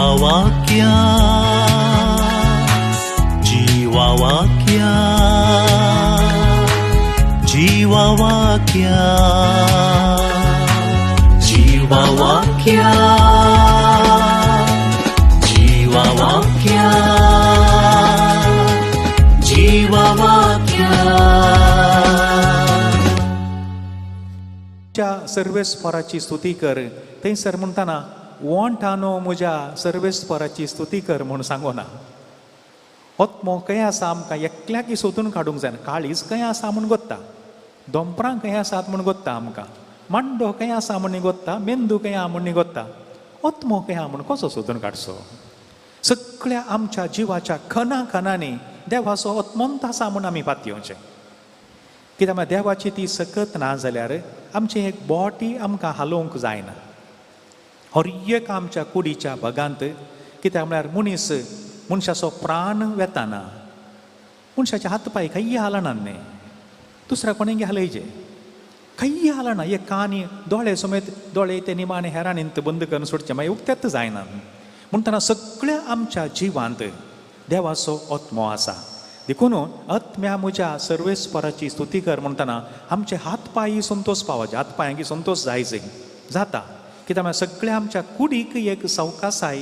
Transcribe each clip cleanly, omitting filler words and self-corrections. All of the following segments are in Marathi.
जीवावाक्या जीवावाक्या जीवावाक्या जीवावाक्या जीवावाक्या जीवावाक्या. सर्वेस्पराची स्तुती कर. थंयसर म्हणटाना वोंटानो म्हज्या सर्वेस्पराची स्तुती कर म्हूण सांगोना. ओत्मो खंय आसा आमकां एकल्याक सोदून काडूंक जायना. काळीज खंय आसा म्हूण गोत्ता, दोंपरां खंय आसात म्हूण गोत्ता आमकां, मांडो खंय आसा म्हूण गोत्ता, मेंदू खंय आहा म्हूण गोत्ता. ओत्मो खंय आहा म्हूण कसो सोदून काडचो? सगळ्या आमच्या जिवाच्या खना खनांनी देवाचो ओत्मोंत आसा म्हूण आमी पातयेवचें. कित्याक म्हळ्यार देवाची ती सकत ना जाल्यार आमचें एक बोटी आमकां हालोवंक जायना. हर एक आमच्या कुडीच्या भागांत कित्याक म्हळ्यार मनशाचो प्राण वेताना मनशाचे हात पांय खंय हालना न्ही, दुसऱ्या कोणेंगे हालयचे खंय हालना. एक कानी दोळे समेत दोळे ते निमाणे हेरांनी बंद करून सोडचे मागीर उक्तेच जायना. म्हणटना सगळ्या आमच्या जिवांत देवाचो ओत्मो आसा. देखून आत्म्या म्हज्या सर्वेस्पराची स्तुती कर म्हणटना आमचे हात पांय संतोष पावचे, हात पांयांक संतोष जायचे जाता. कित्याक म्हळ्यार सगळ्या आमच्या कुडीक एक सवकासाय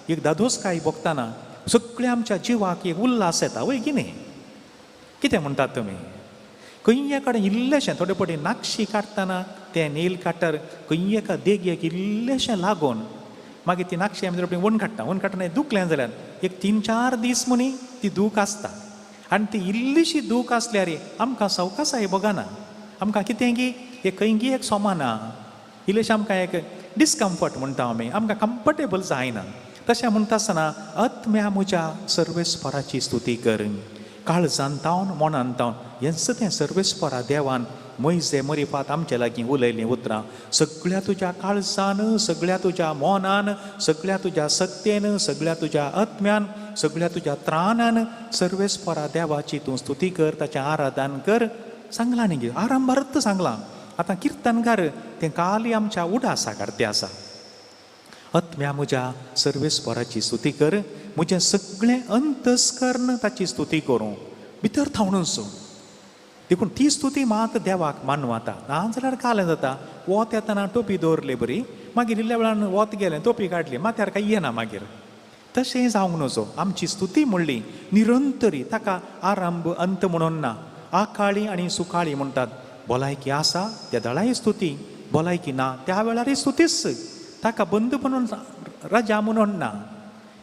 एक दादोसकाय भोगतना सगळ्या आमच्या जिवाक एक उल्हास येता वय की न्ही. कितें म्हणटात तुमी? खंय कडेन इल्लेशें थोडे पटी नाक्षी काडटना तें नेल काटर खंय एका देगयेक इल्लेशें लागून मागीर ती नाक्षी आमी वन काडटना दुखलें जाल्यार एक 3-4 दीस मनी ती दूख आसता. आनी ती इल्लीशी दूख आसल्यार आमकां सवकासाय बगना, आमकां कितेंगी एक खंयगी एक सोमाना, इल्लेशें आमकां एक डिस्कम्फर्ट म्हणटा आमी, आमकां कम्फर्टेबल जायना. तशें म्हणटा आसतना आत्म्या म्हज्या सर्वेस्पराची स्तुती कर. काळजांतावन मोनांतावन हेंच तें सर्वेस्परा देवान मैजे मरिपात आमचे लागीं उलयलीं उतरां. सगळ्या तुज्या काळजान, सगळ्या तुज्या मोनान, सगळ्या तुज्या सत्तेन, सगळ्या तुज्या आत्म्यान, सगळ्या तुज्या त्राणान सर्वेस्परा देवाची तूं स्तुती कर, ताचें आराधन कर. सांगलां न्ही गे आरंभारत सांगलां. आतां किर्तनकार तें काली आमच्या उडासा ते आसा. आत्म्या म्हज्या सर्वेस्पराची स्तुती कर, म्हजें सगळें अंतस्कर्ण ताची स्तुती करूं भितर थावणूच. देखून ती स्तुती मात देवाक मानवाता. नाजाल्यार कालें जाता वोत येतना टोपी दवरली बरी, मागीर इल्ल्या वेळान वोत गेलें टोपी काडली माथ्यार काय येना मागीर. तशें जावंक नजो. आमची स्तुती म्हणली निरंतरी, ताका आरंभ अंत म्हणून ना. आकाळी आनी सुकाळी म्हणटात. भलायकी आसा त्या दळाय स्तुती, भलायकी ना त्या वेळारय स्तुतीच. ताका बंद म्हणून रजा म्हणून ना.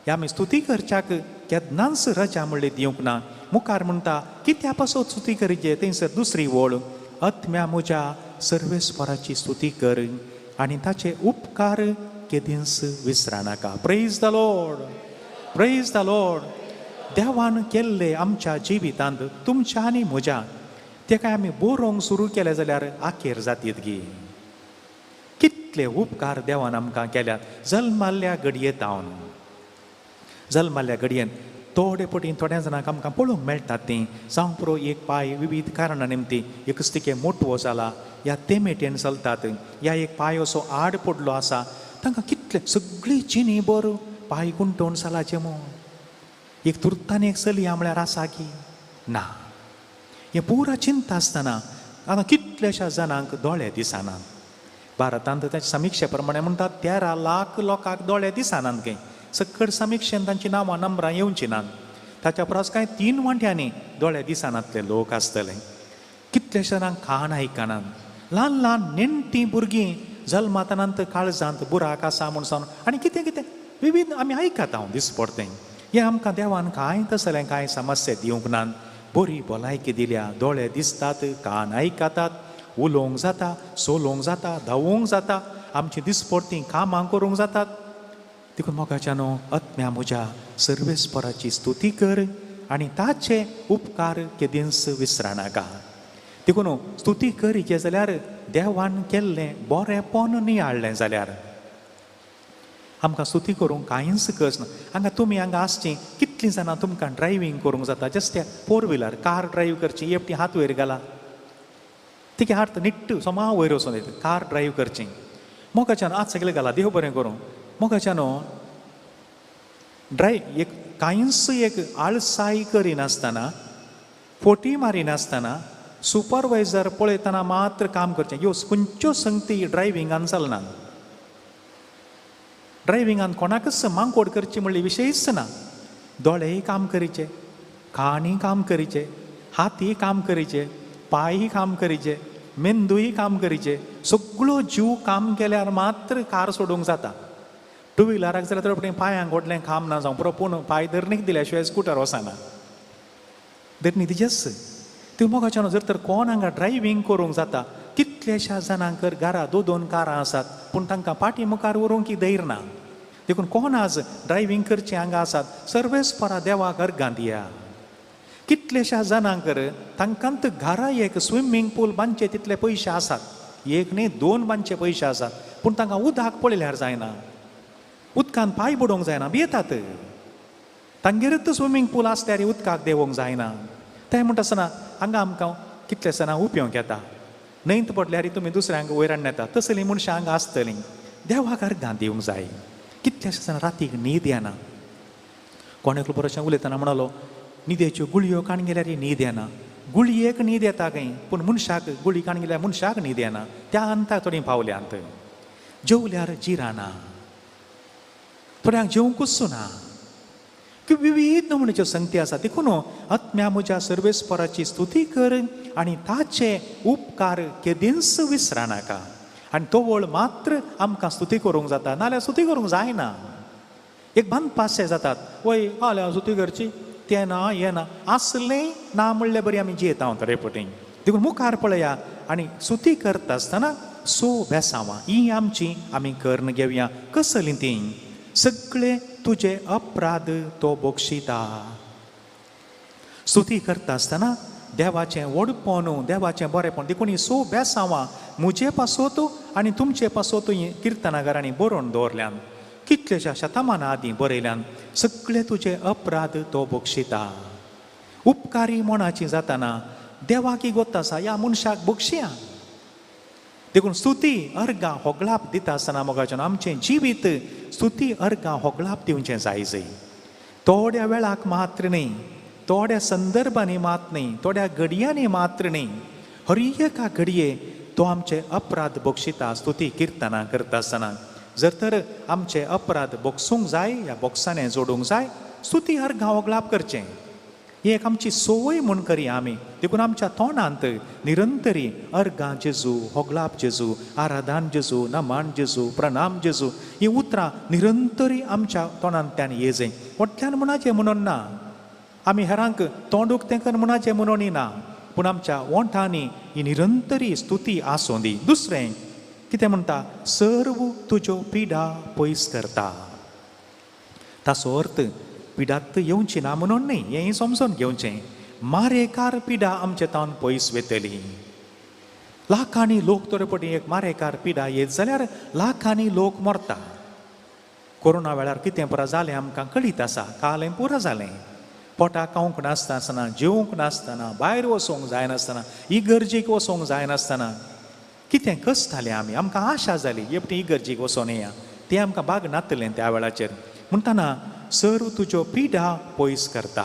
ह्या आमी स्तुती करच्याक केन्नाच रजा म्हणली दिवंक ना. मुखार म्हणटा कित्या पासून स्तुती करचे, थंयसर दुसरी वळ आत्म्या म्हज्या सर्वेस्पराची स्तुती कर आनी ताचे उपकार केदींच विसरनाका. Praise the Lord, praise the Lord. देवान केल्ले आमच्या जिवितांत तुमच्या आनी म्हज्या ते काय आमी बरोवंक सुरू केले जाल्यार आखेर जातीत गी. कितले उपकार देवान आमकां केल्यात. जल्माल्ल्या घडयेतावन जल्माल्ल्या घडयेन थोडे पटीन थोड्या जाणांक आमकां पळोवंक मेळटात. तीं जावं पुरो एक पांय विविध कारणां निमती एक स्तिके मोठवो जाला, ह्या तेमेटेन चलतात, ह्या एक पांय असो आड पडलो आसा, तांकां कितले सगळी चिनी बर पांय गुंठोवन चलाचे मो. एक तुर्तान एक चली म्हळ्यार आसा की ना. हें पुरा चिंता आसतना आतां कितल्याश्या जाणांक दोळे दिसनात. भारतांत ताचे समिक्षे प्रमाणे म्हणटात 13 लाख लोकांक दोळे दिसनात. खंय सकट समिक्षेन तांची नांवां नंबरां येवची नात. ताच्या परस कांय 3 वांट्यांनी दोळे दिसनातले लोक आसतले. कितलेशे जाणांक कान आयकनात. ल्हान ल्हान नेणटीं भुरगीं जल्मातानंत काळजांत बुराक आसा म्हूण सावन आनी कितें कितें विविध आमी आयकता हांव दिसपडटें. हें आमकां देवान कांय तसलें कांय समस्या दिवंक नात. बरी भलायकी दिल्या, दोळे दिसतात, कान आयकतात, उलोवंक जाता, सोलोवंक जाता, धांवूंक जाता, आमची दिसपडटी कामां करूंक जातात. देखून मोगाच्यानो आत्म्या म्हज्या सर्वेस्पराची स्तुती कर आनी ताचे उपकार केदींच विसरनाका. देखून स्तुती करीचे जाल्यार देवान केल्लें बरेंपण नियाळ्ळें जाल्यार आमकां स्तुती करूंक कांयच कस ना. हांगा तुमी हांगा आसची कितलीं जाणां तुमकां ड्रायवींग करूंक जाता. जस्ट 4 व्हिलर कार ड्रायव्ह करची, एकटी हात वयर घाला, तिके हात निट्ट सोमा वयर वचून येता. कार ड्रायव्ह करची मोगाच्यान हात सगळे घाला, देव बरें करूं. मोगाच्यानो एक कांयच एक आळसाय करिनासतना फोटी मारिनासतना सुपरवायझर पळयतना मात्र काम करचें. ह्यो खंयच्यो संगती ड्रायव्हिंगान चलना. ड्रायव्हिंगान कोणाकच मांकोड करची म्हणली विशयच ना. दोळेय काम करीचे, कानी काम करीचे, हाती काम करीचे, पायही काम करीचे, मेंदूय काम करीचे. सगळो जीव काम केल्यार मात्र कार सोडूंक जाता. टू व्हिलराक जाल्यार तर पांयांक ओडलें काम ना जावं पुरो पूण पांय धरणीक दिल्या शिवाय स्कुटर वचना. धरणी तिजेच ती मोगाच्यान जर तर कोण हांगा ड्रायव्हिंग करूंक जाता. कितल्याश्या जाणांक घरा 2-2 कारां आसात पूण तांकां पाटी मुखार व्हरूंक धैर्य ना. देखून कोण आज ड्रायव्हिंग करचें हांगा आसात सर्वेस परा देवाक अर्गां दिया. कितल्याश्या जाणांक तांकांत घरा एक स्विमींग पूल बांदचे तितले पयशे आसात. एक न्ही 2 बांदचे पयशे आसात पूण तांकां उदक पळयल्यार जायना. उदकांत पांय बुडोवंक जायना भियेतात. तांगेरच स्विमींग पूल आसल्यार उदकाक देंवोवंक जायना. तें म्हणटा आसतना हांगा आमकां कितले जाणां उपयोंक येता. न्हंयत पडल्यार तुमी दुसऱ्यांक वयराण येता तसलीं मनशां हांगा आसतलीं. देवाक अर्गां दिवंक जाय. कितलेशे जाणां रातीक न्हीद येना. कोणाक बरोशें उलयतना म्हणलो न्हिदेच्यो गुळयो काण गेल्यार न्हीद येना. गुळयेक न्हीद येता खंय पूण मनशाक गुळी काण गेल्यार मनशाक न्हीद येना. त्या अंताक थोडीं पावल्यांत. जेवल्यार जिराना. थोड्यांक जेवंकूच सुना. विविध नमुन्याच्यो संगती आसा. देखून आत्म्या म्हज्या सर्वेस्पराची स्तुती कर आनी ताचे उपकार केदींच विसरानाका. आनी तो वळ मात्र आमकां स्तुती करूंक जाता नाल्यार स्तुती करूंक जायना. एक बांदपाशे जातात वय हाल्या स्तुती करची तें ना हें ना आसलें ना म्हणलें बरी आमी जियेता थोडे पटीन. देखून मुखार पळया आनी स्तुती करता आसतना बेसांवां ही आमची आमी कर्ण घेवया. कसलीं तीं सगळे तुजे अपराध तो बक्षिता. स्तुती करता आसतना देवाचें व्हडपण देवाचें बरेंपण देखून ही बेसांवां म्हजे पासोत आनी तुमचे पासोत किर्तनाकारांनी बरोवन दवरल्यान. कितलेशा शतमाना आदीं बरयल्यान सगळे तुजे अपराध तो बक्षिता. उपकारी मोणाची जाताना देवाक गोत आसा ह्या मनशाक बक्षया. देखून स्तुती अर्गां होगळाप दिता आसतना मोगाच्यान आमचें जिवीत स्तुती अर्गां होगळाप दिवचें जायजय. थोड्या वेळाक मात्र न्ही, थोड्या संदर्भांनी मात न्ही, थोड्या घडयांनी मात्र न्ही, हर एका घडये तो आमचे अपराध बक्षिता. स्तुती किर्तनां करता आसतना जर तर आमचे अपराध बोगसूंक जाय ह्या बॉक्सांनी जोडूंक जाय स्तुती अर्गां होगळाप करचें. ही एक आमची संवय म्हूण करया आमी. देखून आमच्या तोंडांत निरंतरी अर्गां जेजू, होगळाप जेजू, आराधन जेजू, नमन जेजू, प्रणाम जेजू ही उतरां निरंतरी आमच्या तोंडांतल्यान येजय. व्हडल्यान म्हणचे म्हणून ना. आमी हेरांक तोंड उक्तें म्हणचे म्हणून ना पूण आमच्या ओंठांनी ही निरंतरी स्तुती आसूं दी. दुसरें कितें म्हणटा सर्व तुज्यो पिडा पयस करता. ताचो अर्थ पिडात येवची ना म्हणून न्ही. हें समजून घेवचें. मारेकार पिडा आमचे तावन पयस वेतली. लाखांनी लोक तोरे पटी एक मारेकार पिडा येत जाल्यार लाखांनी लोक मरता. कोरोना वेळार कितें पुरा जालें आमकां कळीत आसा. कालें पुरो जालें. पोटाक खावंक नासतना, जेवंक नासतना, भायर वचोंक जायनासतना, इगर्जेक वचोंक जायनासतना कितें कसताले आमी. आमकां आशा जाली एपटी इगर्जेक वचोन येया. तें आमकां बाग नातलें त्या वेळाचेर. म्हणटना सर्व तुज्यो पिडा पयस करता.